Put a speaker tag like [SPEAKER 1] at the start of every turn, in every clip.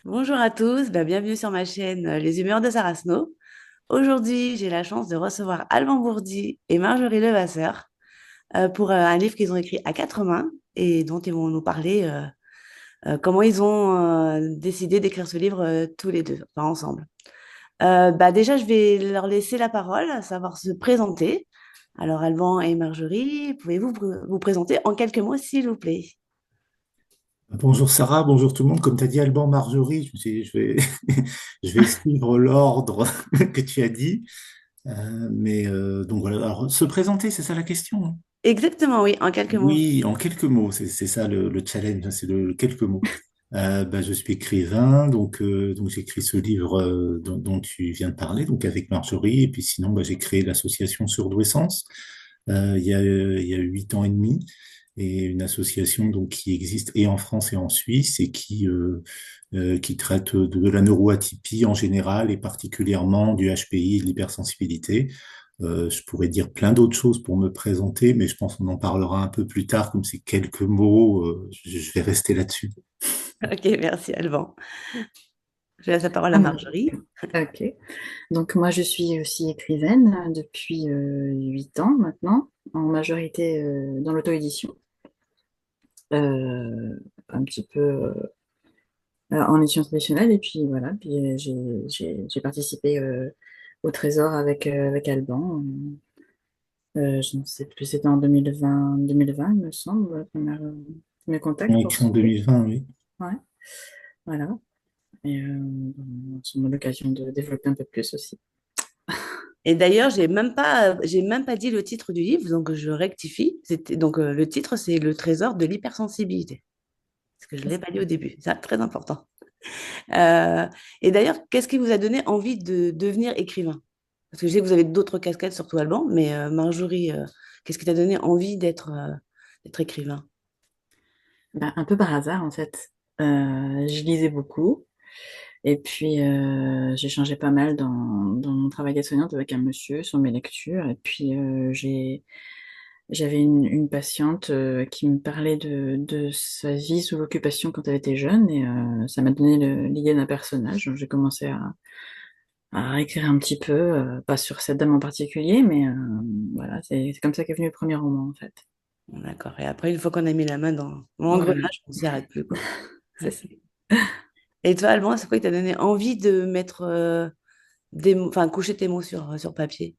[SPEAKER 1] Bonjour à tous, bienvenue sur ma chaîne Les Humeurs de Sarasno. Aujourd'hui, j'ai la chance de recevoir Alban Bourdi et Marjorie Levasseur pour un livre qu'ils ont écrit à quatre mains et dont ils vont nous parler comment ils ont décidé d'écrire ce livre tous les deux, enfin ensemble. Déjà, je vais leur laisser la parole, à savoir se présenter. Alors, Alban et Marjorie, pouvez-vous vous présenter en quelques mots, s'il vous plaît?
[SPEAKER 2] Bonjour Sarah, bonjour tout le monde. Comme tu as dit Alban, Marjorie, je me suis dit, je vais suivre l'ordre que tu as dit. Donc voilà, alors se présenter, c'est ça la question, hein.
[SPEAKER 1] Exactement, oui, en quelques mots.
[SPEAKER 2] Oui, en quelques mots, c'est ça le challenge, hein, c'est le quelques mots. Je suis écrivain, donc j'ai écrit ce livre dont tu viens de parler, donc avec Marjorie, et puis sinon j'ai créé l'association Surdouessance il y a 8 ans et demi, et une association donc qui existe et en France et en Suisse et qui traite de la neuroatypie en général et particulièrement du HPI et de l'hypersensibilité. Je pourrais dire plein d'autres choses pour me présenter, mais je pense qu'on en parlera un peu plus tard, comme c'est quelques mots, je vais rester là-dessus.
[SPEAKER 1] Ok, merci Alban. Je laisse la parole à
[SPEAKER 3] Ah,
[SPEAKER 1] Marjorie.
[SPEAKER 3] ok. Donc moi je suis aussi écrivaine depuis 8 ans maintenant, en majorité dans l'auto-édition, un petit peu en édition traditionnelle et puis voilà, puis j'ai participé au Trésor avec Alban. Je ne sais plus, c'était en 2020 il me semble, premier
[SPEAKER 2] On
[SPEAKER 3] contact
[SPEAKER 2] a
[SPEAKER 3] pour
[SPEAKER 2] écrit en
[SPEAKER 3] ce prix.
[SPEAKER 2] 2020, oui.
[SPEAKER 3] Ouais, voilà. Et c'est l'occasion de développer un peu plus aussi.
[SPEAKER 1] Et d'ailleurs, j'ai même pas dit le titre du livre, donc je rectifie. C'était donc le titre, c'est Le trésor de l'hypersensibilité, parce que je l'ai pas dit au début. C'est très important. Euh, et d'ailleurs, qu'est-ce qui vous a donné envie de devenir écrivain? Parce que je sais que vous avez d'autres casquettes, surtout Alban, mais Marjorie, qu'est-ce qui t'a donné envie d'être écrivain?
[SPEAKER 3] Ben, un peu par hasard en fait. Je lisais beaucoup. Et puis, j'ai changé pas mal dans mon travail d'aide-soignante avec un monsieur sur mes lectures. Et puis, j'avais une patiente qui me parlait de sa vie sous l'occupation quand elle était jeune. Et ça m'a donné l'idée d'un personnage. Donc, j'ai commencé à écrire un petit peu, pas sur cette dame en particulier, mais voilà, c'est comme ça qu'est venu le premier roman, en fait.
[SPEAKER 1] Bon, d'accord. Et après, une fois qu'on a mis la main dans
[SPEAKER 3] Voilà,
[SPEAKER 1] l'engrenage, on s'y arrête plus, quoi.
[SPEAKER 3] c'est ça.
[SPEAKER 1] Et toi, Alban, c'est quoi qui t'a donné envie de mettre enfin, coucher tes mots sur papier?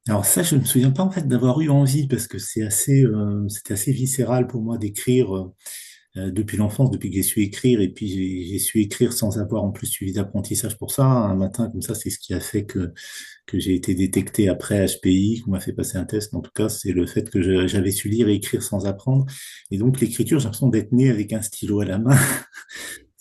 [SPEAKER 2] Alors ça, je ne me souviens pas en fait d'avoir eu envie parce que c'était assez viscéral pour moi d'écrire depuis l'enfance, depuis que j'ai su écrire et puis j'ai su écrire sans avoir en plus suivi d'apprentissage pour ça. Un matin comme ça, c'est ce qui a fait que j'ai été détecté après HPI, qu'on m'a fait passer un test. En tout cas, c'est le fait que j'avais su lire et écrire sans apprendre. Et donc l'écriture, j'ai l'impression d'être né avec un stylo à la main.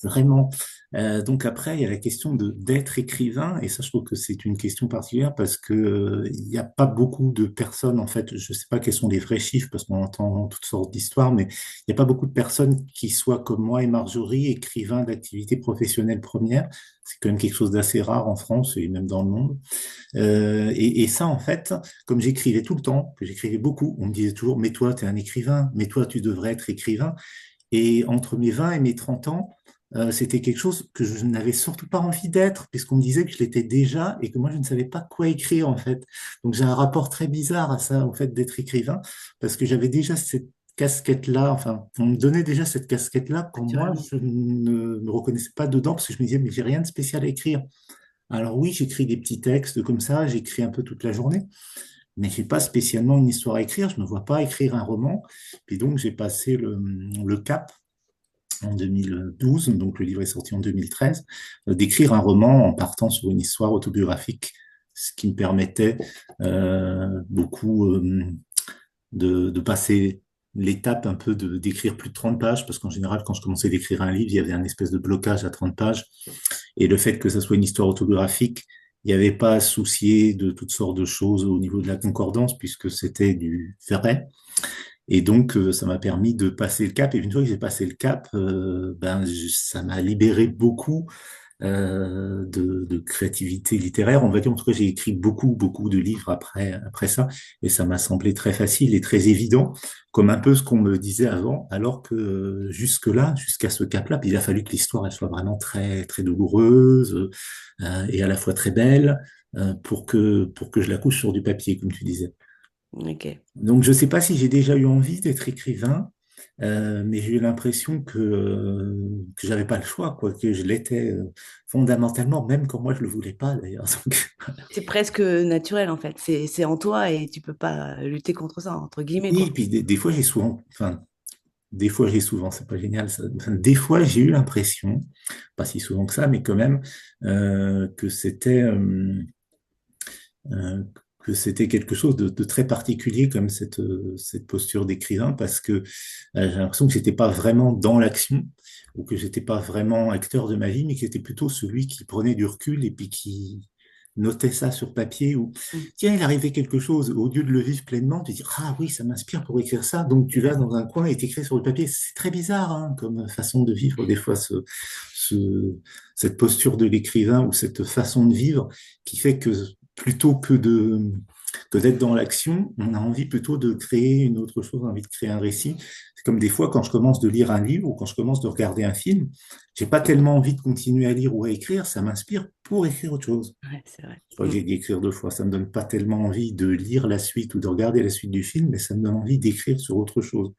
[SPEAKER 2] Vraiment. Donc après, il y a la question de d'être écrivain, et ça, je trouve que c'est une question particulière parce que il n'y a pas beaucoup de personnes, en fait, je sais pas quels sont les vrais chiffres parce qu'on entend toutes sortes d'histoires, mais il n'y a pas beaucoup de personnes qui soient comme moi et Marjorie, écrivains d'activité professionnelle première. C'est quand même quelque chose d'assez rare en France et même dans le monde. Et ça, en fait, comme j'écrivais tout le temps, que j'écrivais beaucoup, on me disait toujours, mais toi, tu es un écrivain, mais toi, tu devrais être écrivain. Et entre mes 20 et mes 30 ans, c'était quelque chose que je n'avais surtout pas envie d'être, puisqu'on me disait que je l'étais déjà et que moi, je ne savais pas quoi écrire, en fait. Donc, j'ai un rapport très bizarre à ça, en fait, d'être écrivain, parce que j'avais déjà cette casquette-là, enfin, on me donnait déjà cette casquette-là quand moi,
[SPEAKER 1] Naturellement.
[SPEAKER 2] je ne me reconnaissais pas dedans, parce que je me disais, mais j'ai rien de spécial à écrire. Alors oui, j'écris des petits textes comme ça, j'écris un peu toute la journée, mais j'ai pas spécialement une histoire à écrire, je me vois pas écrire un roman. Et donc, j'ai passé le cap en 2012, donc le livre est sorti en 2013, d'écrire un roman en partant sur une histoire autobiographique, ce qui me permettait beaucoup de passer l'étape un peu d'écrire plus de 30 pages, parce qu'en général, quand je commençais d'écrire un livre, il y avait un espèce de blocage à 30 pages, et le fait que ça soit une histoire autobiographique, il n'y avait pas à se soucier de toutes sortes de choses au niveau de la concordance, puisque c'était du vrai. Et donc, ça m'a permis de passer le cap. Et une fois que j'ai passé le cap, ça m'a libéré beaucoup. de créativité littéraire. On va dire, en tout cas, j'ai écrit beaucoup de livres après ça, et ça m'a semblé très facile et très évident, comme un peu ce qu'on me disait avant, alors que jusque-là, jusqu'à ce cap-là, il a fallu que l'histoire elle soit vraiment très douloureuse et à la fois très belle pour que je la couche sur du papier, comme tu disais.
[SPEAKER 1] Ok.
[SPEAKER 2] Donc, je ne sais pas si j'ai déjà eu envie d'être écrivain, mais j'ai eu l'impression que j'avais pas le choix, quoi, que je l'étais fondamentalement, même quand moi je le voulais pas, d'ailleurs. Donc,
[SPEAKER 1] C'est presque naturel en fait. C'est en toi et tu peux pas lutter contre ça, entre guillemets,
[SPEAKER 2] oui, et
[SPEAKER 1] quoi.
[SPEAKER 2] puis des fois j'ai souvent, enfin, des fois j'ai souvent, c'est pas génial, ça. Enfin, des fois j'ai eu l'impression, pas si souvent que ça, mais quand même, que euh, c'était quelque chose de très particulier comme cette posture d'écrivain parce que j'ai l'impression que j'étais pas vraiment dans l'action ou que j'étais pas vraiment acteur de ma vie, mais que j'étais plutôt celui qui prenait du recul et puis qui notait ça sur papier ou
[SPEAKER 1] Mm.
[SPEAKER 2] tiens, il arrivait quelque chose, au lieu de le vivre pleinement, tu dis ah oui, ça m'inspire pour écrire ça, donc tu vas dans un coin et t'écris sur le papier. C'est très bizarre hein, comme façon de vivre des fois ce, cette posture de l'écrivain ou cette façon de vivre qui fait que plutôt que d'être dans l'action, on a envie plutôt de créer une autre chose, on a envie de créer un récit. C'est comme des fois quand je commence de lire un livre ou quand je commence de regarder un film, j'ai pas tellement envie de continuer à lire ou à écrire, ça m'inspire pour écrire autre chose.
[SPEAKER 1] Ouais, c'est vrai.
[SPEAKER 2] Je crois que j'ai dit écrire deux fois, ça me donne pas tellement envie de lire la suite ou de regarder la suite du film, mais ça me donne envie d'écrire sur autre chose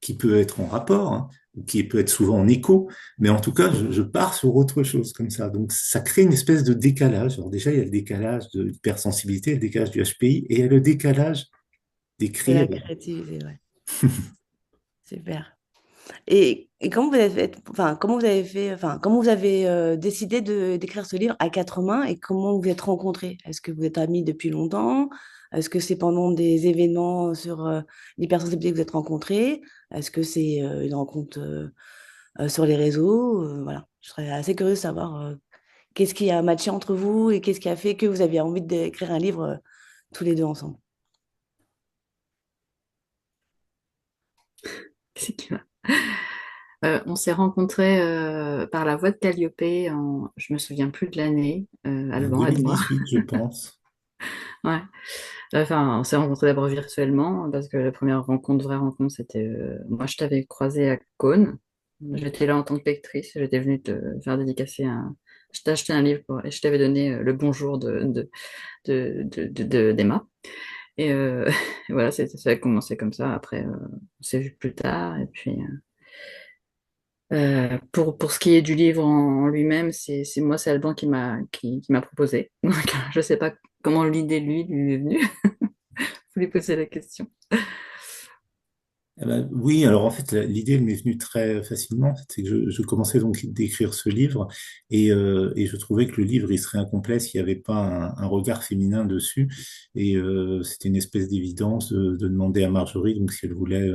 [SPEAKER 2] qui peut être en rapport, hein, ou qui peut être souvent en écho, mais en tout cas, je pars sur autre chose comme ça. Donc, ça crée une espèce de décalage. Alors déjà, il y a le décalage de l'hypersensibilité, le décalage du HPI, et il y a le décalage
[SPEAKER 1] De
[SPEAKER 2] d'écrire.
[SPEAKER 1] la créativité, ouais. Super. Et comment vous avez fait, enfin, comment vous avez fait, enfin, comment vous avez décidé d'écrire ce livre à quatre mains et comment vous vous êtes rencontrés? Est-ce que vous êtes amis depuis longtemps? Est-ce que c'est pendant des événements sur l'hypersensibilité que vous êtes rencontrés? Est-ce que c'est une rencontre sur les réseaux? Voilà, je serais assez curieuse de savoir qu'est-ce qui a matché entre vous et qu'est-ce qui a fait que vous aviez envie d'écrire un livre tous les deux ensemble.
[SPEAKER 3] C'est clair. On s'est rencontrés par la voie de Calliope je me souviens plus de l'année,
[SPEAKER 2] En
[SPEAKER 3] Alban, aide-moi.
[SPEAKER 2] 2018, je pense.
[SPEAKER 3] Ouais. Enfin, on s'est rencontrés d'abord virtuellement parce que la première rencontre, vraie rencontre, c'était moi, je t'avais croisé à Cône. J'étais là en tant que lectrice. J'étais venue te faire dédicacer un. Je t'ai acheté un livre et je t'avais donné le bonjour d'Emma. Et voilà, ça a commencé comme ça. Après, on s'est vu plus tard. Et puis, pour ce qui est du livre en lui-même, c'est Alban qui m'a proposé. Donc, je sais pas comment l'idée lui est venue. Vous lui poser la question.
[SPEAKER 2] Eh ben, oui, alors en fait, l'idée elle m'est venue très facilement. En fait, c'est que je commençais donc d'écrire ce livre et je trouvais que le livre il serait incomplet s'il n'y avait pas un regard féminin dessus. Et c'était une espèce d'évidence de demander à Marjorie donc si elle voulait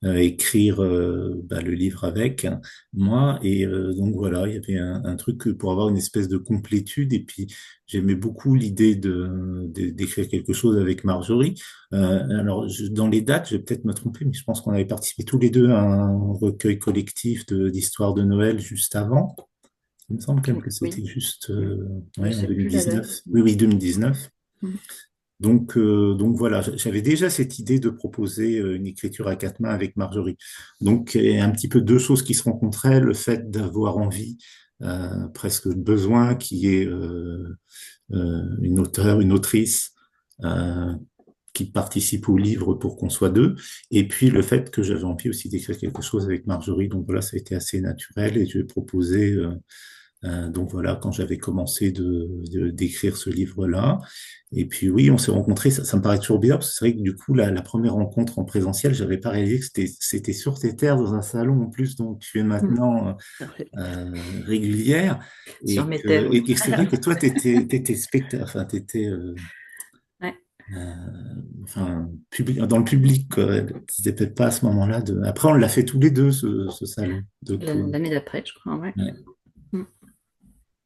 [SPEAKER 2] écrire le livre avec moi. Et donc voilà, il y avait un truc pour avoir une espèce de complétude. Et puis j'aimais beaucoup l'idée d'écrire quelque chose avec Marjorie. Alors dans les dates, je vais peut-être me tromper, mais je pense qu'on avait participé tous les deux à un recueil collectif d'histoires de Noël juste avant. Il me semble quand même que
[SPEAKER 3] Oui,
[SPEAKER 2] c'était juste
[SPEAKER 3] je
[SPEAKER 2] ouais, en
[SPEAKER 3] sais plus la date.
[SPEAKER 2] 2019. Oui, oui, 2019.
[SPEAKER 3] Mm.
[SPEAKER 2] Donc voilà, j'avais déjà cette idée de proposer une écriture à quatre mains avec Marjorie. Donc un petit peu deux choses qui se rencontraient, le fait d'avoir envie, presque le besoin qui est une auteure, une autrice euh, qui participe au livre pour qu'on soit deux, et puis le fait que j'avais envie aussi d'écrire quelque chose avec Marjorie. Donc voilà, ça a été assez naturel et je vais proposer donc voilà, quand j'avais commencé d'écrire ce livre-là. Et puis oui, on s'est rencontrés, ça me paraît toujours bizarre, parce que c'est vrai que du coup, la première rencontre en présentiel, j'avais pas réalisé que c'était sur tes terres, dans un salon en plus, dont tu es
[SPEAKER 3] Mm.
[SPEAKER 2] maintenant régulière.
[SPEAKER 3] Sur mes terres, oui.
[SPEAKER 2] Et c'est vrai que toi, t'étais spectateur, enfin, t'étais
[SPEAKER 3] Ouais.
[SPEAKER 2] enfin, dans le public, quoi. T'étais peut-être pas à ce moment-là. Après, on l'a fait tous les deux, ce salon de Cône.
[SPEAKER 3] L'année d'après, je crois, ouais.
[SPEAKER 2] Ouais.
[SPEAKER 3] Mm.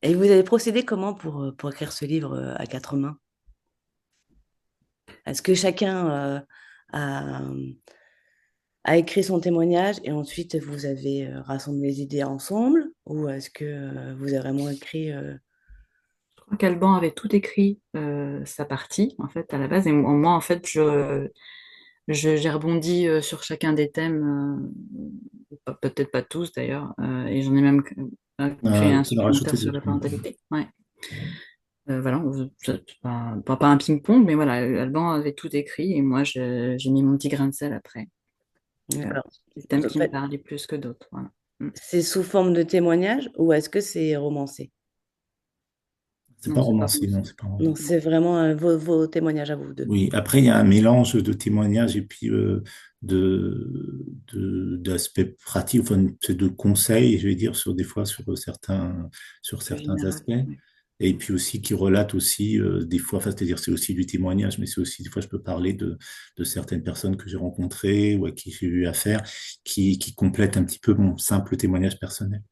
[SPEAKER 1] Et vous avez procédé comment pour écrire ce livre à quatre mains? Est-ce que chacun a, a écrit son témoignage et ensuite vous avez rassemblé les idées ensemble? Ou est-ce que vous avez vraiment écrit
[SPEAKER 3] Je crois qu'Alban avait tout écrit sa partie, en fait, à la base. Et moi, en fait, j'ai rebondi sur chacun des thèmes, peut-être pas tous d'ailleurs, et j'en ai même créé un
[SPEAKER 2] Tu l'as
[SPEAKER 3] supplémentaire
[SPEAKER 2] rajouté
[SPEAKER 3] sur la
[SPEAKER 2] dessus.
[SPEAKER 3] parentalité. Ouais. Voilà, c'est pas un ping-pong, mais voilà, Alban avait tout écrit et moi j'ai mis mon petit grain de sel après. Voilà.
[SPEAKER 1] alors,
[SPEAKER 3] Des thèmes
[SPEAKER 1] en
[SPEAKER 3] qui me
[SPEAKER 1] fait,
[SPEAKER 3] parlaient plus que d'autres. Voilà. Mm.
[SPEAKER 1] c'est sous forme de témoignage ou est-ce que c'est romancé?
[SPEAKER 2] C'est pas
[SPEAKER 3] Non, c'est pas
[SPEAKER 2] romancé, non,
[SPEAKER 3] romancé.
[SPEAKER 2] c'est pas
[SPEAKER 1] Non,
[SPEAKER 2] romancé.
[SPEAKER 3] Non.
[SPEAKER 1] c'est vraiment vos témoignages à vous deux.
[SPEAKER 2] Oui, après, il y a un mélange de témoignages et puis d'aspects pratiques, enfin, c'est de conseils, je vais dire, sur des fois sur
[SPEAKER 3] Plus
[SPEAKER 2] certains
[SPEAKER 3] général.
[SPEAKER 2] aspects.
[SPEAKER 3] Ouais.
[SPEAKER 2] Et puis aussi qui relate aussi des fois, enfin, c'est-à-dire c'est aussi du témoignage, mais c'est aussi des fois je peux parler de certaines personnes que j'ai rencontrées ou à qui j'ai eu affaire, qui complètent un petit peu mon simple témoignage personnel.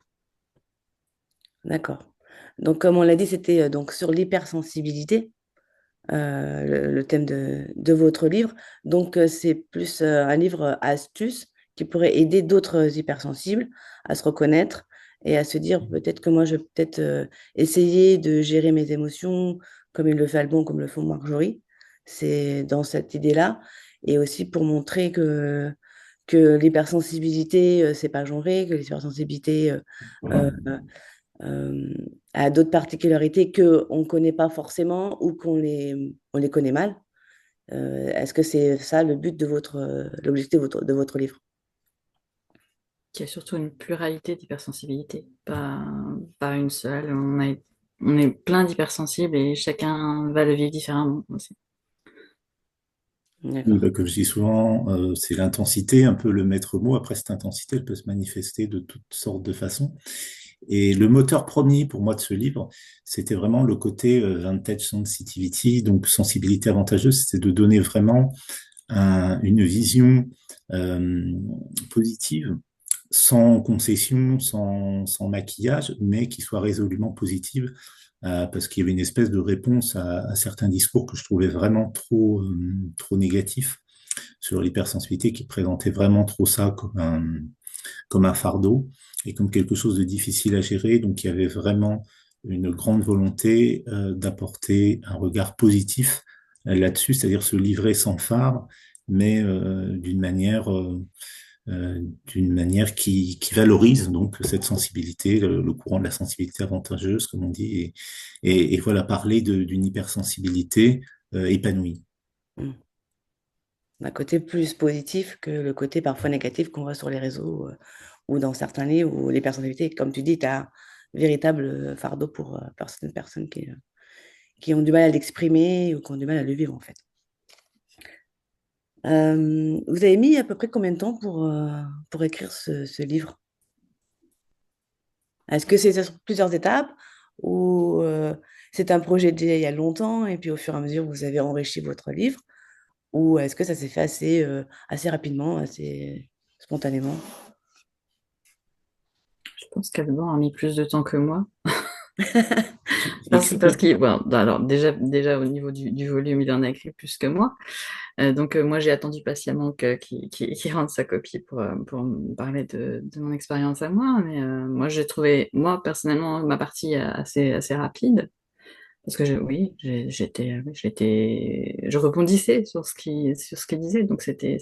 [SPEAKER 1] D'accord. Donc, comme on l'a dit, c'était donc sur l'hypersensibilité, le thème de votre livre. Donc, c'est plus un livre astuce qui pourrait aider d'autres hypersensibles à se reconnaître et à se dire peut-être que moi, je vais peut-être essayer de gérer mes émotions comme il le fait Alban, comme le font Marjorie. C'est dans cette idée-là. Et aussi pour montrer que l'hypersensibilité, c'est pas genré, que l'hypersensibilité euh, a d'autres particularités qu'on ne connaît pas forcément ou on les connaît mal. Est-ce que c'est ça le but de l'objectif de votre livre?
[SPEAKER 3] Qui a surtout une pluralité d'hypersensibilité, pas une seule. On est plein d'hypersensibles et chacun va le vivre différemment aussi.
[SPEAKER 2] Oui,
[SPEAKER 1] D'accord.
[SPEAKER 2] bah, comme je dis souvent, c'est l'intensité, un peu le maître mot. Après, cette intensité, elle peut se manifester de toutes sortes de façons. Et le moteur premier pour moi de ce livre, c'était vraiment le côté vintage sensitivity, donc sensibilité avantageuse, c'était de donner vraiment une vision euh, positive, sans concession, sans maquillage, mais qui soit résolument positive, parce qu'il y avait une espèce de réponse à certains discours que je trouvais vraiment trop négatifs sur l'hypersensibilité, qui présentait vraiment trop ça comme un fardeau et comme quelque chose de difficile à gérer. Donc il y avait vraiment une grande volonté d'apporter un regard positif là-dessus, c'est-à-dire se livrer sans phare, mais d'une manière qui valorise donc cette sensibilité, le courant de la sensibilité avantageuse, comme on dit, et voilà, parler d'une hypersensibilité épanouie.
[SPEAKER 1] Hmm. Un côté plus positif que le côté parfois négatif qu'on voit sur les réseaux ou dans certains livres où les personnalités, comme tu dis, tu as un véritable fardeau pour certaines personnes qui ont du mal à l'exprimer ou qui ont du mal à le vivre en fait. Vous avez mis à peu près combien de temps pour écrire ce livre? Est-ce que c'est sur plusieurs étapes ou c'est un projet déjà il y a longtemps et puis au fur et à mesure vous avez enrichi votre livre ou est-ce que ça s'est fait assez rapidement, assez spontanément?
[SPEAKER 3] Je pense qu'Alban a mis plus de temps que moi.
[SPEAKER 2] J'ai
[SPEAKER 3] Non,
[SPEAKER 2] écrit
[SPEAKER 3] c'est parce
[SPEAKER 2] peu.
[SPEAKER 3] qu'il, bon, alors déjà au niveau du volume, il en a écrit plus que moi. Donc moi j'ai attendu patiemment qu'il rende sa copie pour me parler de mon expérience à moi. Mais moi j'ai trouvé, moi personnellement, ma partie assez rapide. Parce que oui, je rebondissais sur ce qu'il disait, donc c'était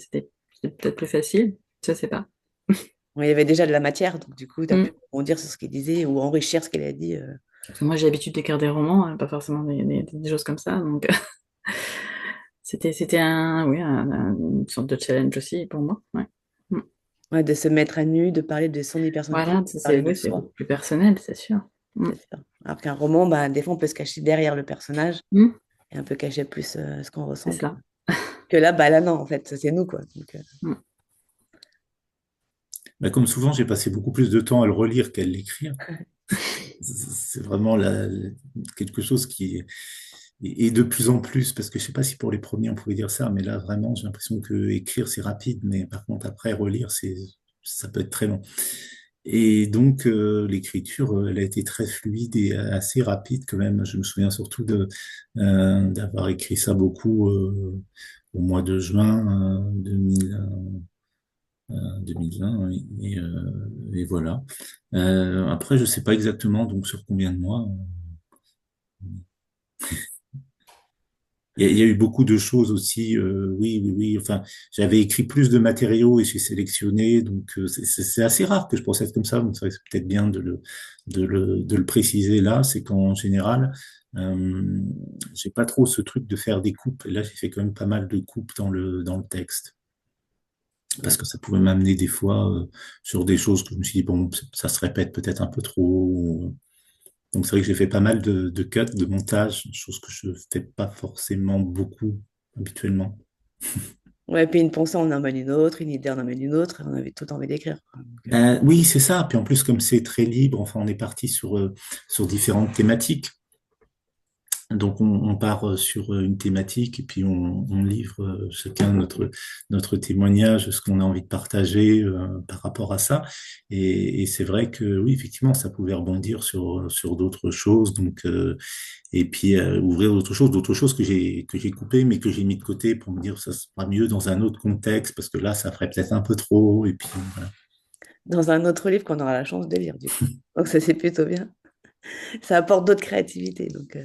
[SPEAKER 3] peut-être plus facile, je sais pas.
[SPEAKER 1] Bon, il y avait déjà de la matière, donc du coup, tu as pu
[SPEAKER 3] Mm.
[SPEAKER 1] rebondir sur ce qu'il disait ou enrichir ce qu'il a dit.
[SPEAKER 3] Parce que moi j'ai l'habitude d'écrire des romans, hein, pas forcément des choses comme ça, donc c'était une sorte de challenge aussi pour moi. Ouais. Mm.
[SPEAKER 1] Ouais, de se mettre à nu, de parler de son hypersensibilité,
[SPEAKER 3] Voilà,
[SPEAKER 1] de parler de
[SPEAKER 3] oui, c'est
[SPEAKER 1] soi.
[SPEAKER 3] beaucoup plus personnel, c'est sûr. Mm.
[SPEAKER 1] C'est ça. Alors qu'un roman, bah, des fois, on peut se cacher derrière le personnage
[SPEAKER 3] Mm.
[SPEAKER 1] et un peu cacher plus ce qu'on
[SPEAKER 3] C'est
[SPEAKER 1] ressent
[SPEAKER 3] ça.
[SPEAKER 1] que là, bah là, non, en fait, c'est nous, quoi. Donc,
[SPEAKER 3] Mm.
[SPEAKER 2] Bah, comme souvent, j'ai passé beaucoup plus de temps à le relire qu'à l'écrire. C'est vraiment quelque chose qui est de plus en plus, parce que je sais pas si pour les premiers on pouvait dire ça, mais là vraiment j'ai l'impression que écrire c'est rapide, mais par contre après relire ça peut être très long. Et donc l'écriture elle a été très fluide et assez rapide quand même. Je me souviens surtout d'avoir écrit ça beaucoup au mois de juin 2020, oui. Et voilà. Après, je sais pas exactement donc sur combien de mois. Il y a eu beaucoup de choses aussi. Oui, oui, oui. Enfin, j'avais écrit plus de matériaux et j'ai sélectionné. Donc, c'est assez rare que je procède comme ça. Donc, c'est vrai que c'est peut-être bien de le préciser là. C'est qu'en général, euh, j'ai pas trop ce truc de faire des coupes. Et là, j'ai fait quand même pas mal de coupes dans le texte parce que ça pouvait m'amener des fois sur des choses que je me suis dit, bon, ça se répète peut-être un peu trop. Donc c'est vrai que j'ai fait pas mal de cuts, de montage, chose que je fais pas forcément beaucoup habituellement.
[SPEAKER 1] Ouais, puis une pensée en emmène une autre, une idée en emmène une autre, et on avait tout envie d'écrire, quoi.
[SPEAKER 2] Ben, oui, c'est ça. Puis en plus, comme c'est très libre, enfin, on est parti sur différentes thématiques. Donc on part sur une thématique et puis on livre chacun notre témoignage, ce qu'on a envie de partager par rapport à ça. Et c'est vrai que oui, effectivement, ça pouvait rebondir sur d'autres choses. Donc et puis ouvrir d'autres choses que j'ai coupées, mais que j'ai mis de côté pour me dire ça sera mieux dans un autre contexte parce que là, ça ferait peut-être un peu trop. Et puis voilà.
[SPEAKER 1] Dans un autre livre qu'on aura la chance de lire, du coup. Donc ça, c'est plutôt bien. Ça apporte d'autres créativités, donc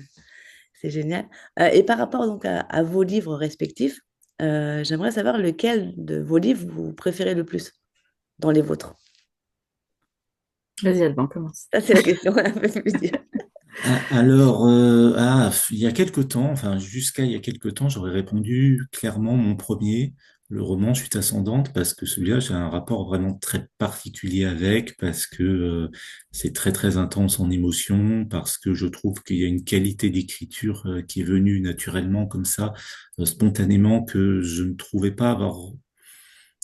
[SPEAKER 1] c'est génial. Et par rapport donc à vos livres respectifs, j'aimerais savoir lequel de vos livres vous préférez le plus dans les vôtres.
[SPEAKER 3] Vas-y, Alban, commence.
[SPEAKER 1] Ça, c'est la question un peu plus dure.
[SPEAKER 2] Alors, il y a quelque temps, enfin jusqu'à il y a quelque temps, j'aurais répondu clairement mon premier, le roman Chute ascendante, parce que celui-là, j'ai un rapport vraiment très particulier avec, parce que c'est très très intense en émotion, parce que je trouve qu'il y a une qualité d'écriture qui est venue naturellement comme ça, spontanément, que je ne trouvais pas avoir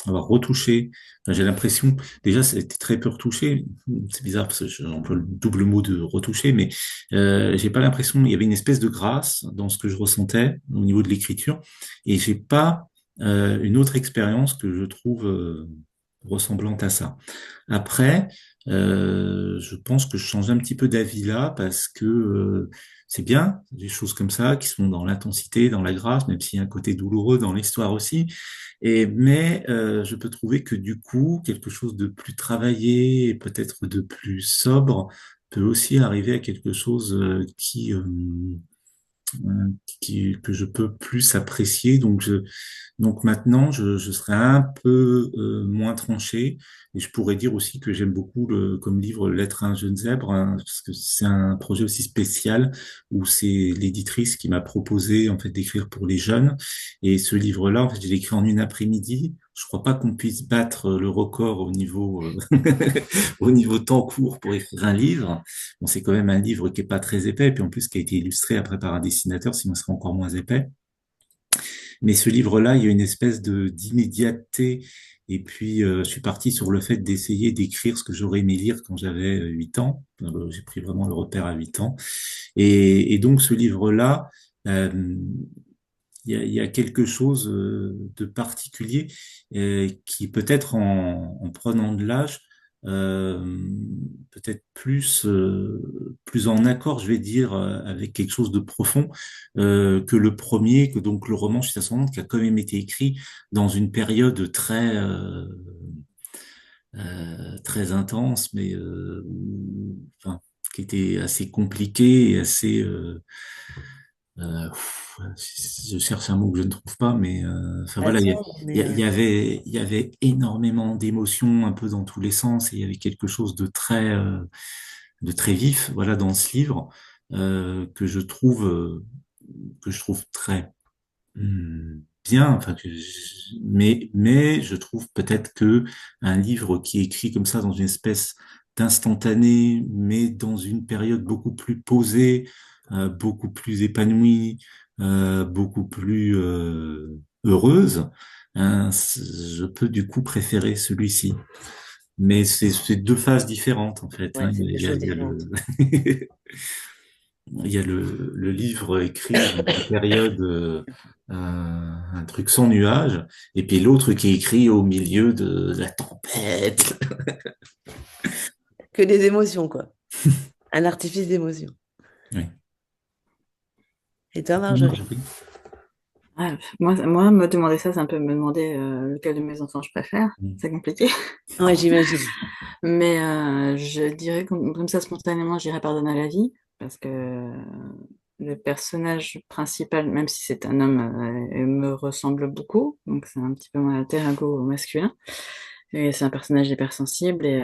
[SPEAKER 2] retouché. Enfin, j'ai l'impression, déjà, c'était très peu retouché. C'est bizarre parce que j'emploie le double mot de retouché, mais j'ai pas l'impression. Il y avait une espèce de grâce dans ce que je ressentais au niveau de l'écriture, et j'ai pas une autre expérience que je trouve ressemblante à ça. Après, je pense que je change un petit peu d'avis là parce que c'est bien des choses comme ça qui sont dans l'intensité, dans la grâce, même s'il y a un côté douloureux dans l'histoire aussi. Mais je peux trouver que du coup, quelque chose de plus travaillé et peut-être de plus sobre peut aussi arriver à quelque chose que je peux plus apprécier. Donc maintenant, je serai un peu moins tranché et je pourrais dire aussi que j'aime beaucoup comme livre L'être à un jeune zèbre, hein, parce que c'est un projet aussi spécial où c'est l'éditrice qui m'a proposé en fait d'écrire pour les jeunes. Et ce livre-là, en fait, je l'ai écrit en une après-midi. Je crois pas qu'on puisse battre le record au niveau au niveau temps court pour écrire un livre. Bon, c'est quand même un livre qui est pas très épais, puis en plus qui a été illustré après par un dessinateur, sinon ce serait encore moins épais. Mais ce livre-là, il y a une espèce de d'immédiateté. Et puis, je suis parti sur le fait d'essayer d'écrire ce que j'aurais aimé lire quand j'avais 8 ans. J'ai pris vraiment le repère à 8 ans. Et donc, ce livre-là, euh, il y a quelque chose de particulier qui peut-être en prenant de l'âge, euh, peut-être plus en accord, je vais dire, avec quelque chose de profond que le premier, que donc le roman Chez Ascendante, qui a quand même été écrit dans une période très intense, mais enfin, qui était assez compliquée et assez je cherche un mot que je ne trouve pas, mais enfin
[SPEAKER 1] Pas
[SPEAKER 2] voilà,
[SPEAKER 1] sombre,
[SPEAKER 2] il y,
[SPEAKER 1] mais
[SPEAKER 2] a- il y avait énormément d'émotions un peu dans tous les sens et il y avait quelque chose de très vif, voilà, dans ce livre que je trouve très bien, enfin, mais je trouve peut-être que un livre qui est écrit comme ça dans une espèce d'instantané, mais dans une période beaucoup plus posée, beaucoup plus épanouie, beaucoup plus heureuse, hein, je peux du coup préférer celui-ci. Mais c'est deux phases différentes en fait, hein.
[SPEAKER 1] ouais, c'est deux choses
[SPEAKER 2] Il y a
[SPEAKER 1] différentes.
[SPEAKER 2] il y a le livre écrit dans une période, un truc sans nuage, et puis l'autre qui est écrit au milieu de la tempête.
[SPEAKER 1] Que des émotions, quoi. Un artifice d'émotions.
[SPEAKER 2] Oui.
[SPEAKER 1] Et toi,
[SPEAKER 2] Non,
[SPEAKER 1] Marjorie?
[SPEAKER 2] j'ai pris.
[SPEAKER 3] Moi, me demander ça, c'est un peu me demander lequel de mes enfants je préfère.
[SPEAKER 2] Mm.
[SPEAKER 3] C'est compliqué.
[SPEAKER 1] Ouais, j'imagine.
[SPEAKER 3] Mais je dirais comme ça spontanément, j'irais pardonner à la vie parce que le personnage principal, même si c'est un homme, me ressemble beaucoup. Donc c'est un petit peu mon alter ego masculin. Et c'est un personnage hypersensible et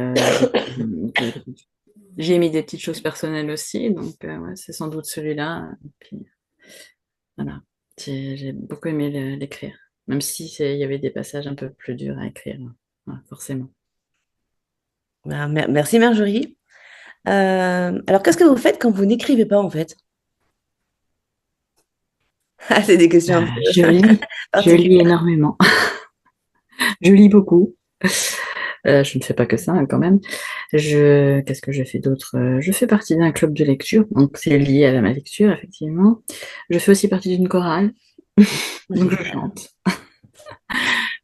[SPEAKER 3] j'ai mis des petites choses personnelles aussi. Donc ouais, c'est sans doute celui-là. Et puis voilà, j'ai beaucoup aimé l'écrire, même si il y avait des passages un peu plus durs à écrire, voilà, forcément.
[SPEAKER 1] Ben, merci Marjorie. Alors, qu'est-ce que vous faites quand vous n'écrivez pas, en fait? Ah, c'est des questions un peu
[SPEAKER 3] Je
[SPEAKER 1] particulières.
[SPEAKER 3] lis énormément. Je lis beaucoup. Je ne fais pas que ça, hein, quand même. Qu'est-ce que je fais d'autre? Je fais partie d'un club de lecture, donc c'est lié à ma lecture, effectivement. Je fais aussi partie d'une chorale, donc je chante.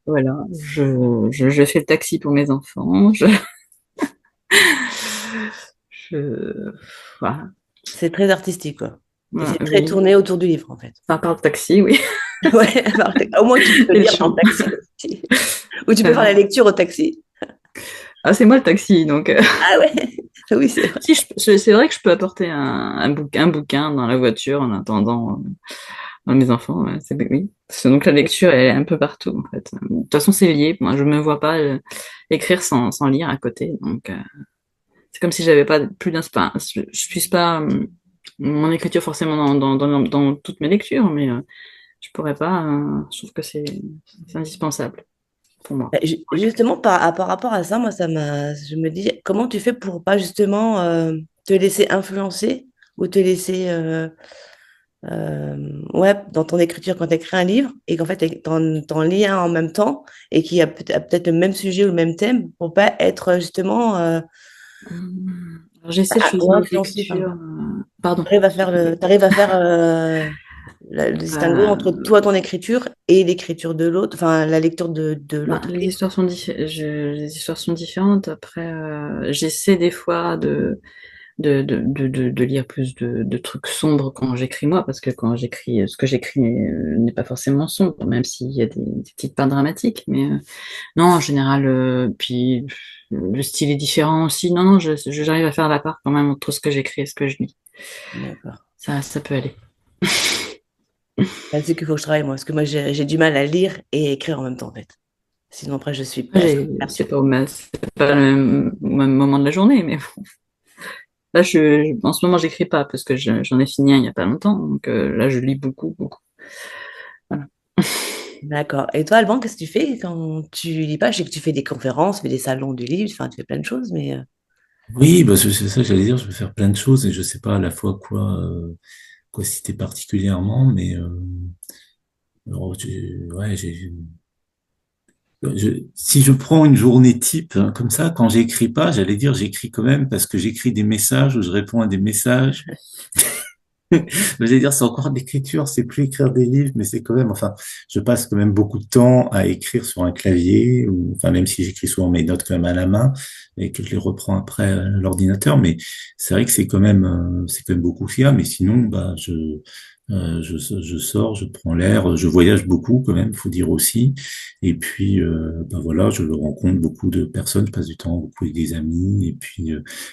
[SPEAKER 3] Voilà, je fais le taxi pour mes enfants. Je, voilà.
[SPEAKER 1] C'est très artistique, quoi. Et
[SPEAKER 3] Voilà,
[SPEAKER 1] c'est très
[SPEAKER 3] oui.
[SPEAKER 1] tourné autour du livre, en fait.
[SPEAKER 3] Enfin, par le taxi, oui.
[SPEAKER 1] Ouais, alors, au moins tu peux
[SPEAKER 3] Et le
[SPEAKER 1] lire dans le
[SPEAKER 3] chant.
[SPEAKER 1] taxi aussi. Ou tu peux faire la
[SPEAKER 3] Euh,
[SPEAKER 1] lecture au taxi.
[SPEAKER 3] Ah, c'est moi le taxi, donc
[SPEAKER 1] Ah ouais, oui, c'est vrai.
[SPEAKER 3] si c'est vrai que je peux apporter un bouquin dans la voiture en attendant mes enfants. Ouais, oui. Donc la lecture elle est un peu partout en fait. De toute façon, c'est lié. Moi, je me vois pas écrire sans lire à côté. Donc c'est comme si j'avais pas plus d'inspiration. Je puisse pas mon écriture forcément dans toutes mes lectures, mais je pourrais pas. Je trouve que c'est indispensable pour moi.
[SPEAKER 1] Justement, par rapport à ça, moi, je me dis, comment tu fais pour pas justement te laisser influencer ou te laisser, ouais, dans ton écriture quand tu écris un livre et qu'en fait, t'en lis un en même temps et qui a peut-être le même sujet ou le même thème pour pas être justement
[SPEAKER 3] Alors, j'essaie de
[SPEAKER 1] ou
[SPEAKER 3] choisir mes
[SPEAKER 1] influencé. Enfin,
[SPEAKER 3] lectures. Pardon.
[SPEAKER 1] t'arrives à faire le distinguo entre
[SPEAKER 3] Euh,
[SPEAKER 1] toi, ton écriture et l'écriture de l'autre, enfin, la lecture de
[SPEAKER 3] Ben,
[SPEAKER 1] l'autre.
[SPEAKER 3] les histoires sont différentes. Après, j'essaie des fois de lire plus de trucs sombres quand j'écris moi, parce que quand j'écris, ce que j'écris n'est pas forcément sombre, même s'il y a des petites parts dramatiques. Mais non, en général, puis le style est différent aussi. Non, non, j'arrive à faire la part quand même entre ce que j'écris et ce que je lis.
[SPEAKER 1] D'accord.
[SPEAKER 3] Ça peut aller.
[SPEAKER 1] C'est qu'il faut que je travaille, moi, parce que moi, j'ai du mal à lire et écrire en même temps, en fait. Sinon, après, je suis pas
[SPEAKER 3] C'est
[SPEAKER 1] submergée.
[SPEAKER 3] pas c'est pas le même moment de la journée, mais là, en ce moment, j'écris pas parce que j'en ai fini un il y a pas longtemps. Donc là, je lis beaucoup, beaucoup. Voilà.
[SPEAKER 1] D'accord. Et toi, Alban, qu'est-ce que tu fais quand tu lis pas? Je sais que tu fais des conférences, tu fais des salons du livre, enfin, tu fais plein de choses, mais
[SPEAKER 2] Oui, bah, c'est ça, j'allais dire, je vais faire plein de choses et je sais pas à la fois quoi citer particulièrement, mais alors, ouais, si je prends une journée type hein, comme ça, quand j'écris pas, j'allais dire j'écris quand même parce que j'écris des messages ou je réponds à des messages. Je veux dire, c'est encore de l'écriture, c'est plus écrire des livres, mais c'est quand même, enfin, je passe quand même beaucoup de temps à écrire sur un clavier, ou, enfin, même si j'écris souvent mes notes quand même à la main et que je les reprends après à l'ordinateur, mais c'est vrai que c'est quand même beaucoup fiable, mais sinon, bah, je sors, je prends l'air, je voyage beaucoup quand même, faut dire aussi, et puis, bah voilà, je rencontre beaucoup de personnes, je passe du temps beaucoup avec des amis, et puis,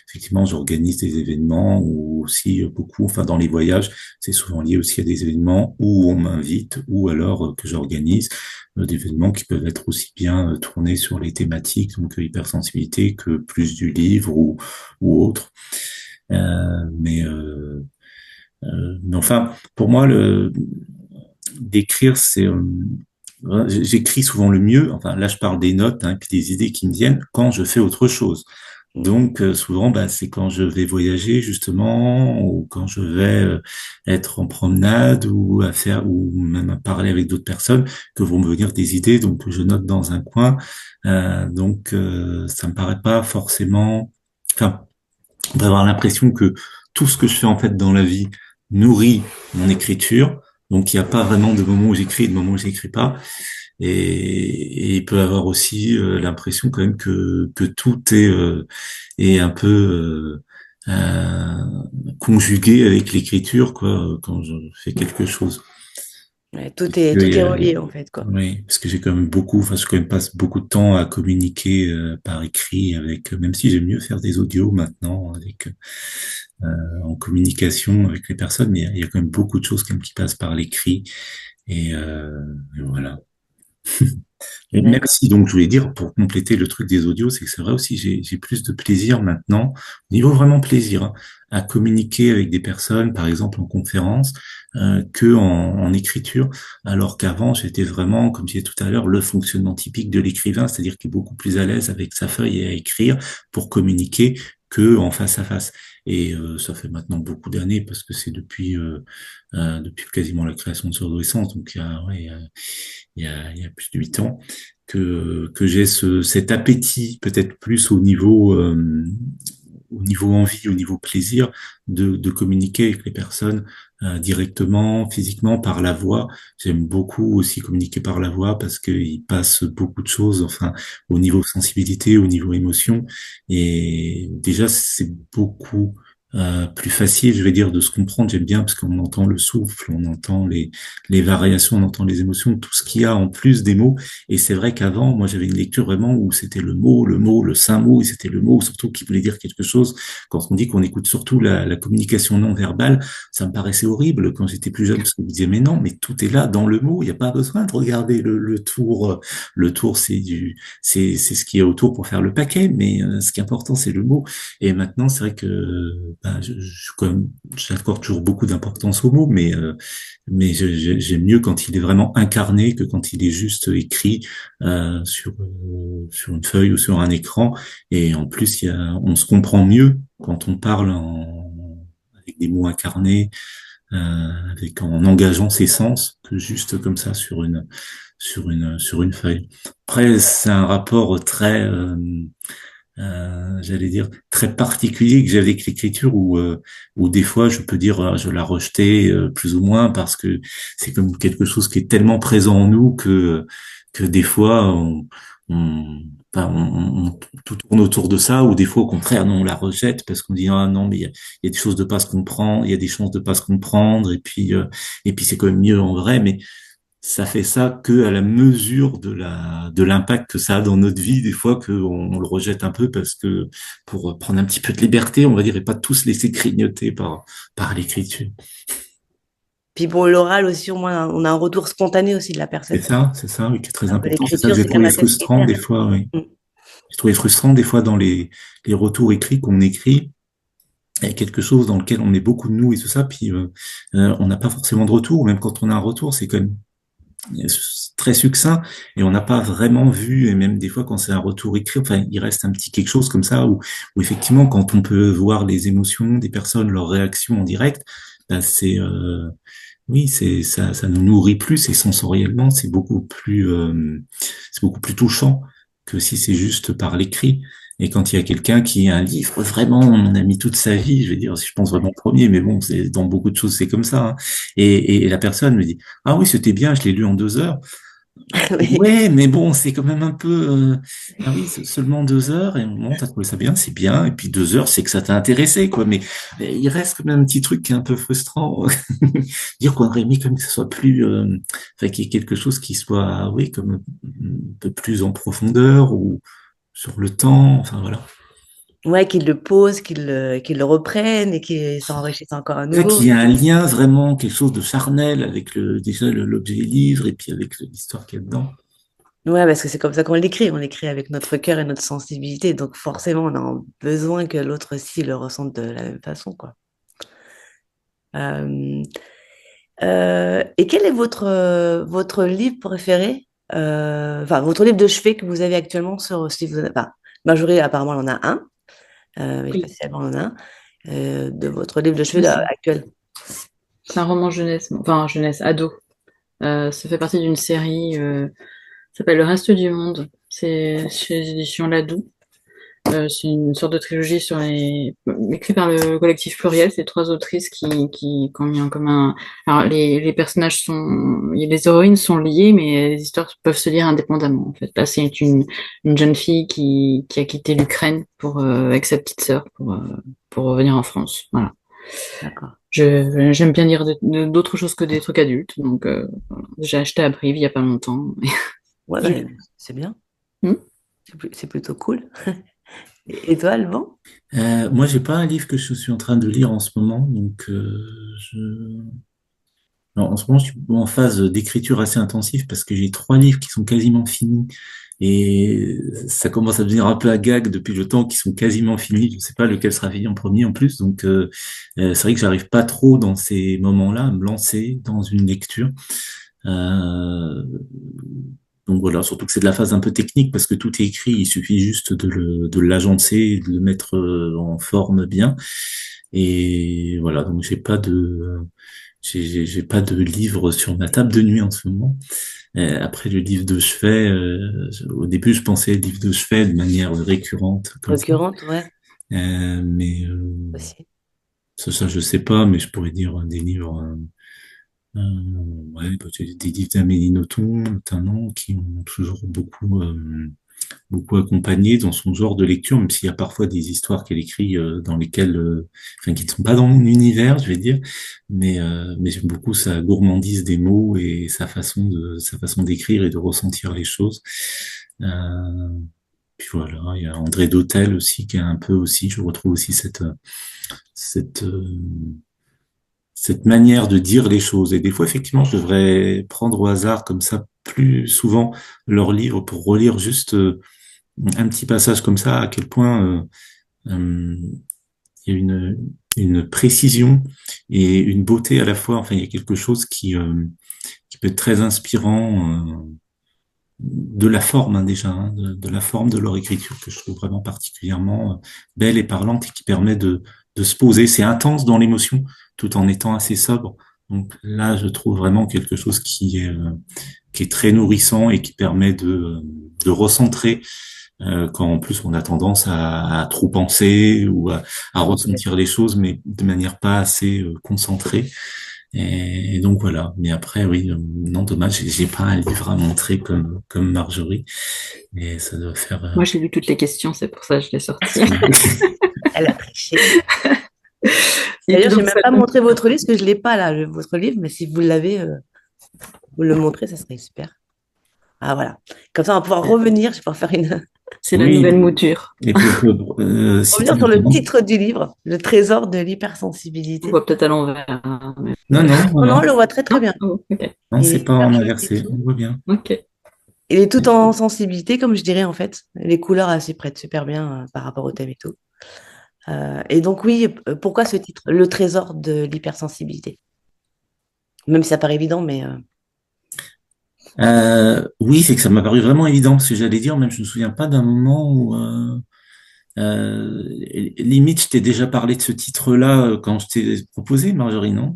[SPEAKER 2] effectivement, j'organise des événements ou aussi beaucoup, enfin dans les voyages, c'est souvent lié aussi à des événements où on m'invite ou alors que j'organise des événements qui peuvent être aussi bien tournés sur les thématiques, donc hypersensibilité, que plus du livre ou autre. Mais enfin, pour moi, d'écrire, j'écris souvent le mieux. Enfin, là, je parle des notes, hein, puis des idées qui me viennent quand je fais autre chose. Donc, souvent, bah, c'est quand je vais voyager, justement, ou quand je vais être en promenade ou à faire, ou même à parler avec d'autres personnes, que vont me venir des idées, donc je note dans un coin. Donc, ça me paraît pas forcément, enfin, on va avoir l'impression que tout ce que je fais en fait dans la vie nourrit mon écriture. Donc il n'y a pas vraiment de moment où j'écris et de moment où j'écris pas. Et il peut avoir aussi l'impression quand même que tout est un peu conjugué avec l'écriture quoi quand je fais quelque chose.
[SPEAKER 1] Ouais,
[SPEAKER 2] Parce que,
[SPEAKER 1] tout est relié, en fait, quoi.
[SPEAKER 2] oui, parce que j'ai quand même beaucoup, enfin, je quand même passe beaucoup de temps à communiquer par écrit avec, même si j'aime mieux faire des audios maintenant, avec en communication avec les personnes, mais il y a quand même beaucoup de choses quand même qui passent par l'écrit, et voilà. Et même
[SPEAKER 1] D'accord.
[SPEAKER 2] si, donc, je voulais dire, pour compléter le truc des audios, c'est que c'est vrai aussi, j'ai plus de plaisir maintenant, au niveau vraiment plaisir, hein, à communiquer avec des personnes, par exemple en conférence, que en écriture, alors qu'avant, j'étais vraiment, comme je disais tout à l'heure, le fonctionnement typique de l'écrivain, c'est-à-dire qu'il est beaucoup plus à l'aise avec sa feuille et à écrire pour communiquer que en face à face. Et ça fait maintenant beaucoup d'années, parce que c'est depuis quasiment la création de Surdouessance, donc il y a plus de 8 ans, que j'ai cet appétit, peut-être plus au niveau envie, au niveau plaisir, de communiquer avec les personnes directement, physiquement, par la voix. J'aime beaucoup aussi communiquer par la voix parce qu'il passe beaucoup de choses, enfin, au niveau sensibilité, au niveau émotion. Et déjà, c'est beaucoup plus facile, je vais dire, de se comprendre. J'aime bien parce qu'on entend le souffle, on entend les variations, on entend les émotions, tout ce qu'il y a en plus des mots. Et c'est vrai qu'avant, moi, j'avais une lecture vraiment où c'était le saint mot, et c'était le mot surtout qui voulait dire quelque chose. Quand on dit qu'on écoute surtout la communication non verbale, ça me paraissait horrible quand j'étais plus jeune, parce que je me disais, mais non, mais tout est là dans le mot, il n'y a pas besoin de regarder le tour. Le tour, c'est ce qui est autour pour faire le paquet, mais ce qui est important, c'est le mot. Et maintenant, c'est vrai que ben, j'accorde toujours beaucoup d'importance au mot, mais j'aime mieux quand il est vraiment incarné que quand il est juste écrit sur une feuille ou sur un écran. Et en plus, on se comprend mieux quand on parle avec des mots incarnés, en engageant ses sens, que juste comme ça sur une feuille. Après, c'est un rapport j'allais dire, très particulier que j'ai avec l'écriture où des fois je peux dire je la rejetais plus ou moins parce que c'est comme quelque chose qui est tellement présent en nous que des fois on, enfin, tout tourne autour de ça, ou des fois au contraire non, on la rejette parce qu'on dit ah non, mais il y a des choses de pas se comprendre, il y a des chances de pas se comprendre, et puis c'est quand même mieux en vrai. Mais ça fait ça que à la mesure de l'impact que ça a dans notre vie, des fois on le rejette un peu parce que pour prendre un petit peu de liberté, on va dire, et pas tous se laisser grignoter par l'écriture.
[SPEAKER 1] Puis bon, l'oral aussi, au moins, on a un retour spontané aussi de la personne.
[SPEAKER 2] C'est ça, oui, qui est très
[SPEAKER 1] Alors que
[SPEAKER 2] important. C'est ça que
[SPEAKER 1] l'écriture,
[SPEAKER 2] j'ai
[SPEAKER 1] c'est quand même
[SPEAKER 2] trouvé
[SPEAKER 1] assez
[SPEAKER 2] frustrant
[SPEAKER 1] solitaire.
[SPEAKER 2] des fois, oui.
[SPEAKER 1] Mm.
[SPEAKER 2] J'ai trouvé frustrant des fois dans les retours écrits qu'on écrit. Il y a quelque chose dans lequel on met beaucoup de nous et tout ça, puis on n'a pas forcément de retour. Même quand on a un retour, c'est quand même très succinct, et on n'a pas vraiment vu, et même des fois quand c'est un retour écrit, enfin il reste un petit quelque chose comme ça où effectivement quand on peut voir les émotions des personnes, leurs réactions en direct, ben oui, ça nous nourrit plus, et sensoriellement c'est beaucoup plus touchant que si c'est juste par l'écrit. Et quand il y a quelqu'un qui a un livre, vraiment, on en a mis toute sa vie, je vais dire, je pense vraiment au premier, mais bon, c'est dans beaucoup de choses, c'est comme ça, hein. Et la personne me dit, ah oui, c'était bien, je l'ai lu en 2 heures.
[SPEAKER 1] Oui.
[SPEAKER 2] Ouais, mais bon, c'est quand même un peu, ah oui, seulement 2 heures, et bon, t'as trouvé ça bien, c'est bien, et puis 2 heures, c'est que ça t'a intéressé, quoi, mais il reste quand même un petit truc qui est un peu frustrant, dire qu'on aurait aimé comme que ce soit plus, enfin, qu'il y ait quelque chose qui soit, oui, comme un peu plus en profondeur, ou sur le temps, enfin voilà.
[SPEAKER 1] Ouais, qu'ils le posent, qu'ils le reprennent et qu'ils s'enrichissent encore à
[SPEAKER 2] C'est qu'il
[SPEAKER 1] nouveau.
[SPEAKER 2] y a un lien vraiment, quelque chose de charnel avec déjà l'objet livre, et puis avec l'histoire qu'il y a dedans.
[SPEAKER 1] Ouais, parce que c'est comme ça qu'on l'écrit. On l'écrit avec notre cœur et notre sensibilité. Donc forcément, on a besoin que l'autre aussi le ressente de la même façon, quoi. Euh, et quel est votre livre préféré? Enfin, votre livre de chevet que vous avez actuellement sur si vous, enfin, Marjorie, apparemment, elle en a un, mais je sais pas
[SPEAKER 3] Oui,
[SPEAKER 1] si elle en a un, de votre livre de chevet
[SPEAKER 3] oui,
[SPEAKER 1] actuel.
[SPEAKER 3] c'est un roman jeunesse, enfin jeunesse, ado. Ça fait partie d'une série, ça s'appelle Le Reste du Monde. C'est chez les éditions Ladoux. C'est une sorte de trilogie écrit par le collectif Pluriel. C'est trois autrices qui ont mis en commun. Alors, les personnages les héroïnes sont liées, mais les histoires peuvent se lire indépendamment, en fait. Là, c'est une jeune fille qui a quitté l'Ukraine avec sa petite sœur pour revenir en France. Voilà.
[SPEAKER 1] D'accord.
[SPEAKER 3] J'aime bien lire d'autres choses que des trucs adultes, donc voilà. J'ai acheté à Brive il y a pas longtemps.
[SPEAKER 1] Ouais,
[SPEAKER 3] Je-
[SPEAKER 1] bah, c'est bien.
[SPEAKER 3] Hmm.
[SPEAKER 1] C'est plutôt cool. Et toi, Alban?
[SPEAKER 2] Moi, j'ai pas un livre que je suis en train de lire en ce moment, donc alors, en ce moment, je suis en phase d'écriture assez intensive parce que j'ai 3 livres qui sont quasiment finis et ça commence à devenir un peu à gag depuis le temps qu'ils sont quasiment finis. Je ne sais pas lequel sera fini en premier en plus, donc c'est vrai que j'arrive pas trop dans ces moments-là à me lancer dans une lecture. Euh, donc voilà, surtout que c'est de la phase un peu technique parce que tout est écrit, il suffit juste de l'agencer, de le mettre en forme bien. Et voilà, donc j'ai pas de livre sur ma table de nuit en ce moment. Après le livre de chevet, au début je pensais livre de chevet de manière récurrente comme ça.
[SPEAKER 1] Récurrente, ouais,
[SPEAKER 2] Mais
[SPEAKER 1] aussi.
[SPEAKER 2] ça je sais pas, mais je pourrais dire des livres, ouais, peut-être des livres d'Amélie Nothomb notamment qui ont toujours beaucoup accompagné dans son genre de lecture, même s'il y a parfois des histoires qu'elle écrit dans lesquelles, enfin, qui ne sont pas dans mon univers, je vais dire, mais j'aime beaucoup sa gourmandise des mots et sa façon d'écrire et de ressentir les choses. Euh, Puis voilà, il y a André Dhôtel aussi qui est un peu aussi, je retrouve aussi cette, cette manière de dire les choses. Et des fois, effectivement, je devrais prendre au hasard comme ça plus souvent leurs livres pour relire juste un petit passage comme ça, à quel point il y a une précision et une beauté à la fois. Enfin, il y a quelque chose qui peut être très inspirant de la forme hein, déjà, hein, de la forme de leur écriture que je trouve vraiment particulièrement belle et parlante et qui permet de se poser. C'est intense dans l'émotion tout en étant assez sobre. Donc là, je trouve vraiment quelque chose qui est très nourrissant et qui permet de recentrer quand en plus on a tendance à trop penser ou à ressentir les choses, mais de manière pas assez concentrée. Et donc voilà. Mais après, oui, non, dommage, j'ai pas un livre à montrer comme Marjorie, mais ça doit faire.
[SPEAKER 3] Moi, j'ai lu toutes les questions, c'est pour ça que je l'ai sorti.
[SPEAKER 1] Elle a triché.
[SPEAKER 3] Et puis
[SPEAKER 1] D'ailleurs, je n'ai
[SPEAKER 3] donc,
[SPEAKER 1] même pas montré votre livre, parce que je ne l'ai pas là, votre livre, mais si vous l'avez, vous le montrez, ça serait super. Ah voilà. Comme ça, on va pouvoir revenir, je vais pouvoir faire une...
[SPEAKER 3] c'est la nouvelle
[SPEAKER 2] Oui.
[SPEAKER 3] mouture.
[SPEAKER 2] Et puis on peut citer
[SPEAKER 1] revenir sur le
[SPEAKER 2] notamment.
[SPEAKER 1] titre du livre, Le trésor de
[SPEAKER 3] On
[SPEAKER 1] l'hypersensibilité.
[SPEAKER 3] voit peut-être à l'envers, hein,
[SPEAKER 2] Non, non, non,
[SPEAKER 1] Oh non, on
[SPEAKER 2] non,
[SPEAKER 1] le voit très très
[SPEAKER 3] non?
[SPEAKER 1] bien.
[SPEAKER 3] Ah bon, ok.
[SPEAKER 2] non,
[SPEAKER 1] Il est
[SPEAKER 2] c'est pas
[SPEAKER 1] super
[SPEAKER 2] en
[SPEAKER 1] joli et
[SPEAKER 2] inversé. On
[SPEAKER 1] tout.
[SPEAKER 2] voit bien.
[SPEAKER 3] Ok.
[SPEAKER 1] Il est tout en sensibilité, comme je dirais en fait. Les couleurs elles s'y prêtent super bien par rapport au thème et tout. Et donc oui, pourquoi ce titre? Le trésor de l'hypersensibilité. Même si ça paraît évident, mais
[SPEAKER 2] Oui, c'est que ça m'a paru vraiment évident ce que j'allais dire. Même je me souviens pas d'un moment où limite je t'ai déjà parlé de ce titre-là quand je t'ai proposé, Marjorie, non?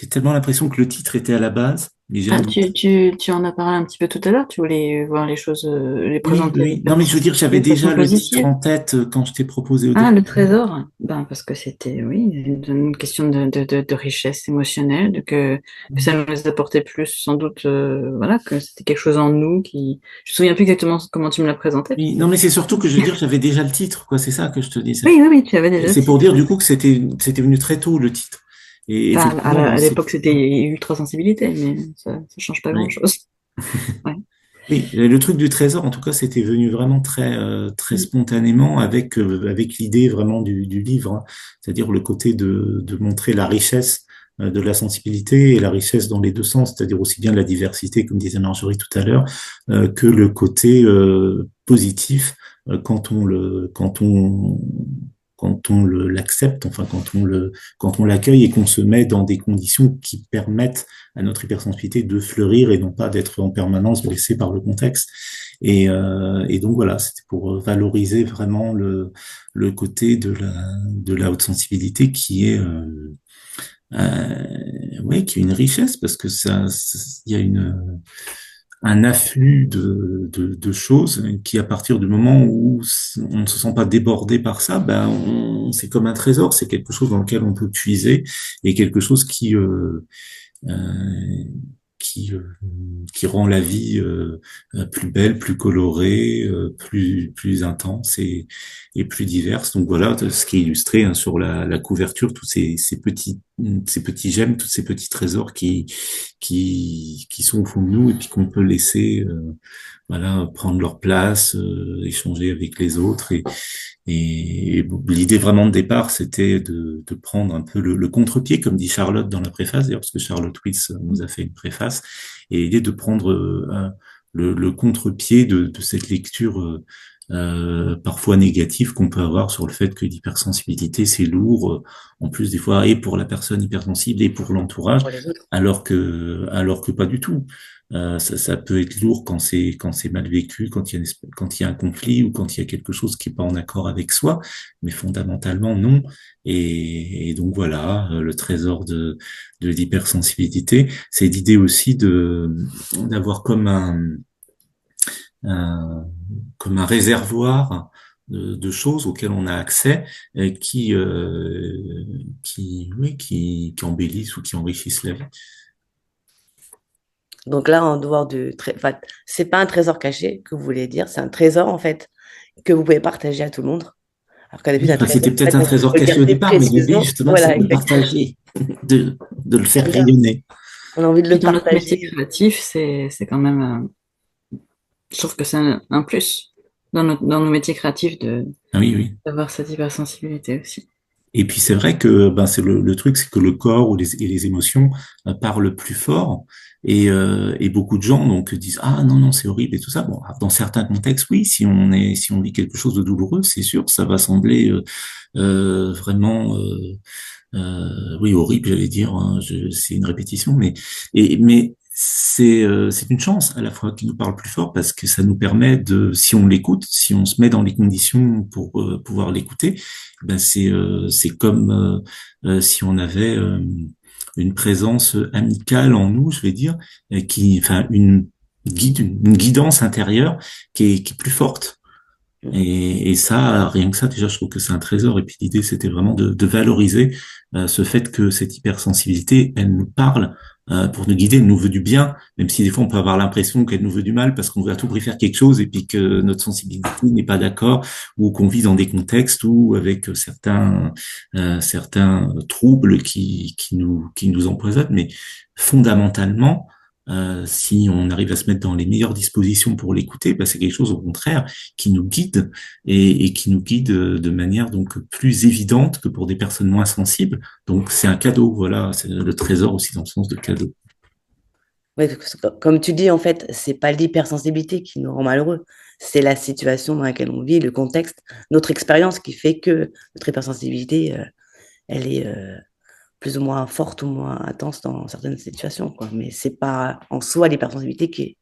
[SPEAKER 2] J'ai tellement l'impression que le titre était à la base, mais j'ai un
[SPEAKER 3] Ah,
[SPEAKER 2] doute.
[SPEAKER 3] tu en as parlé un petit peu tout à l'heure, tu voulais voir les choses, les
[SPEAKER 2] Oui,
[SPEAKER 3] présenter
[SPEAKER 2] oui. Non, mais je veux dire, j'avais
[SPEAKER 3] d'une façon
[SPEAKER 2] déjà le titre
[SPEAKER 3] positive.
[SPEAKER 2] en tête quand je t'ai proposé au
[SPEAKER 3] Ah,
[SPEAKER 2] début.
[SPEAKER 3] le trésor, ben, parce que c'était, oui, une question de richesse émotionnelle, que ça nous apportait plus, sans doute, voilà, que c'était quelque chose en nous qui, je me souviens plus exactement comment tu me l'as présenté, parce
[SPEAKER 2] Oui,
[SPEAKER 3] que
[SPEAKER 2] non, mais c'est surtout que je veux dire, j'avais déjà le titre, quoi. C'est ça que je te dis.
[SPEAKER 3] oui, oui, oui, tu avais déjà le
[SPEAKER 2] C'est pour
[SPEAKER 3] titre.
[SPEAKER 2] dire du coup que c'était venu très tôt le titre. Et
[SPEAKER 3] Enfin,
[SPEAKER 2] effectivement,
[SPEAKER 3] à l'époque, c'était ultra sensibilité, mais ça change pas
[SPEAKER 2] oui.
[SPEAKER 3] grand-chose. Ouais.
[SPEAKER 2] Oui, le truc du trésor, en tout cas, c'était venu vraiment très
[SPEAKER 3] Mm.
[SPEAKER 2] spontanément avec l'idée vraiment du livre, hein. C'est-à-dire le côté de montrer la richesse de la sensibilité et la richesse dans les deux sens, c'est-à-dire aussi bien la diversité, comme disait Marjorie tout à l'heure, que le côté positif quand on l'accepte, enfin quand on l'accueille et qu'on se met dans des conditions qui permettent à notre hypersensibilité de fleurir et non pas d'être en permanence blessé par le contexte. Et donc voilà, c'était pour valoriser vraiment le côté de la haute sensibilité qui est ouais, qui est une richesse parce que il y a un afflux de choses qui, à partir du moment où on ne se sent pas débordé par ça, ben c'est comme un trésor, c'est quelque chose dans lequel on peut puiser et quelque chose euh, qui rend la vie plus belle, plus colorée, plus intense et plus diverse. Donc voilà, ce qui est illustré hein, sur la couverture, tous ces petits gemmes, tous ces petits trésors qui sont au fond de nous et puis qu'on peut laisser voilà, prendre leur place, échanger avec les autres. Et l'idée vraiment de départ, c'était de prendre un peu le contre-pied, comme dit Charlotte dans la préface, d'ailleurs, parce que Charlotte Wyss nous a fait une préface, et l'idée de prendre le contre-pied de cette lecture parfois négative qu'on peut avoir sur le fait que l'hypersensibilité, c'est lourd, en plus des fois, et pour la personne hypersensible et pour l'entourage,
[SPEAKER 1] pour les autres.
[SPEAKER 2] alors que pas du tout. Ça peut être lourd quand c'est mal vécu, quand il y a un conflit ou quand il y a quelque chose qui est pas en accord avec soi, mais fondamentalement non. Et donc voilà, le trésor de l'hypersensibilité, c'est l'idée aussi d'avoir un comme un réservoir de choses auxquelles on a accès et qui embellissent ou qui enrichissent la vie.
[SPEAKER 1] Donc là, en dehors enfin, c'est pas un trésor caché que vous voulez dire, c'est un trésor en fait que vous pouvez partager à tout le monde. Alors qu'à
[SPEAKER 2] Oui,
[SPEAKER 1] d'habitude, un
[SPEAKER 2] enfin,
[SPEAKER 1] trésor,
[SPEAKER 2] c'était
[SPEAKER 1] en
[SPEAKER 2] peut-être
[SPEAKER 1] fait,
[SPEAKER 2] un
[SPEAKER 1] on
[SPEAKER 2] trésor
[SPEAKER 1] peut le
[SPEAKER 2] caché au
[SPEAKER 1] garder
[SPEAKER 2] départ, mais l'idée
[SPEAKER 1] précieusement.
[SPEAKER 2] justement, c'est
[SPEAKER 1] Voilà,
[SPEAKER 2] de le
[SPEAKER 1] exactement.
[SPEAKER 2] partager, de le faire
[SPEAKER 1] C'est ça.
[SPEAKER 2] rayonner.
[SPEAKER 1] On a envie de
[SPEAKER 3] Puis
[SPEAKER 1] le
[SPEAKER 3] dans notre métier
[SPEAKER 1] partager.
[SPEAKER 3] créatif, c'est quand même, je trouve que c'est un plus dans nos métiers créatifs
[SPEAKER 2] Ah oui, oui.
[SPEAKER 3] d'avoir cette hypersensibilité aussi.
[SPEAKER 2] Et puis c'est vrai que ben c'est le truc, c'est que le corps et les émotions parlent plus fort et beaucoup de gens donc disent ah non non c'est horrible et tout ça. Bon, dans certains contextes oui, si on vit quelque chose de douloureux, c'est sûr, ça va sembler vraiment oui horrible, j'allais dire. Hein, c'est une répétition, mais c'est une chance à la fois qui nous parle plus fort parce que ça nous permet de, si on l'écoute, si on se met dans les conditions pour pouvoir l'écouter, ben c'est comme si on avait une présence amicale en nous, je vais dire, enfin une guidance intérieure qui est plus forte. Et ça, rien que ça, déjà, je trouve que c'est un trésor. Et puis l'idée, c'était vraiment de valoriser ce fait que cette hypersensibilité, elle nous parle pour nous guider, elle nous veut du bien, même si des fois on peut avoir l'impression qu'elle nous veut du mal parce qu'on veut à tout prix faire quelque chose et puis que notre sensibilité n'est pas d'accord ou qu'on vit dans des contextes où avec certains troubles qui nous empoisonnent. Mais fondamentalement, si on arrive à se mettre dans les meilleures dispositions pour l'écouter, bah, c'est quelque chose au contraire qui nous guide et qui nous guide de manière donc plus évidente que pour des personnes moins sensibles. Donc c'est un cadeau, voilà, c'est le trésor aussi dans le sens de cadeau.
[SPEAKER 1] Ouais, comme tu dis, en fait, c'est pas l'hypersensibilité qui nous rend malheureux, c'est la situation dans laquelle on vit, le contexte, notre expérience qui fait que notre hypersensibilité, elle est plus ou moins forte ou moins intense dans certaines situations, quoi. Mais c'est pas en soi l'hypersensibilité qui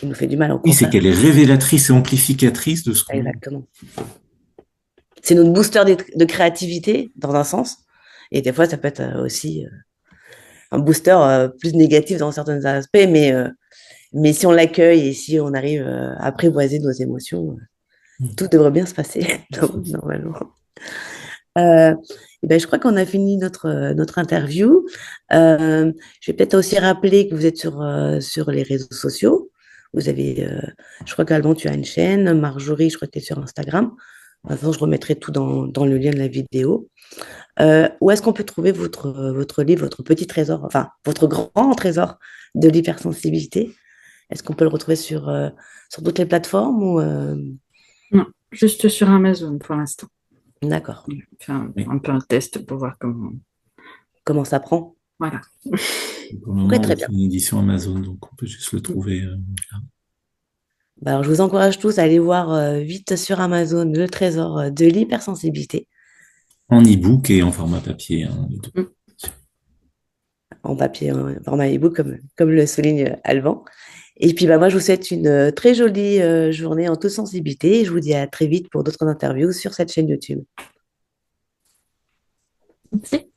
[SPEAKER 1] nous fait du mal, au
[SPEAKER 2] Oui, c'est
[SPEAKER 1] contraire.
[SPEAKER 2] qu'elle est révélatrice et amplificatrice de ce qu'on est.
[SPEAKER 1] Exactement. C'est notre booster de créativité, dans un sens. Et des fois, ça peut être aussi un booster plus négatif dans certains aspects, mais si on l'accueille et si on arrive à apprivoiser nos émotions, tout devrait bien se passer, normalement. Euh, et ben, je crois qu'on a fini notre interview. Je vais peut-être aussi rappeler que vous êtes sur les réseaux sociaux. Vous avez, je crois qu'Alban, tu as une chaîne. Marjorie, je crois que tu es sur Instagram. Maintenant, je remettrai tout dans le lien de la vidéo. Où est-ce qu'on peut trouver votre livre, votre petit trésor, enfin, votre grand trésor de l'hypersensibilité? Est-ce qu'on peut le retrouver sur toutes les plateformes ou
[SPEAKER 3] Non, juste sur Amazon pour l'instant.
[SPEAKER 1] D'accord.
[SPEAKER 3] Faire
[SPEAKER 2] Oui.
[SPEAKER 3] un peu un test pour voir comment.
[SPEAKER 1] Comment ça prend?
[SPEAKER 3] Voilà.
[SPEAKER 2] Pour le
[SPEAKER 1] Ok,
[SPEAKER 2] moment,
[SPEAKER 1] très
[SPEAKER 2] oui,
[SPEAKER 1] bien.
[SPEAKER 2] c'est une édition Amazon, donc on peut juste le trouver là.
[SPEAKER 1] Bah, alors, je vous encourage tous à aller voir vite sur Amazon le trésor de l'hypersensibilité
[SPEAKER 2] En e-book et en format papier, hein, les deux.
[SPEAKER 3] Mm.
[SPEAKER 1] en papier, en format e-book, comme le souligne Alban. Et puis, bah, moi, je vous souhaite une très jolie journée en toute sensibilité et je vous dis à très vite pour d'autres interviews sur cette chaîne YouTube.
[SPEAKER 3] Merci.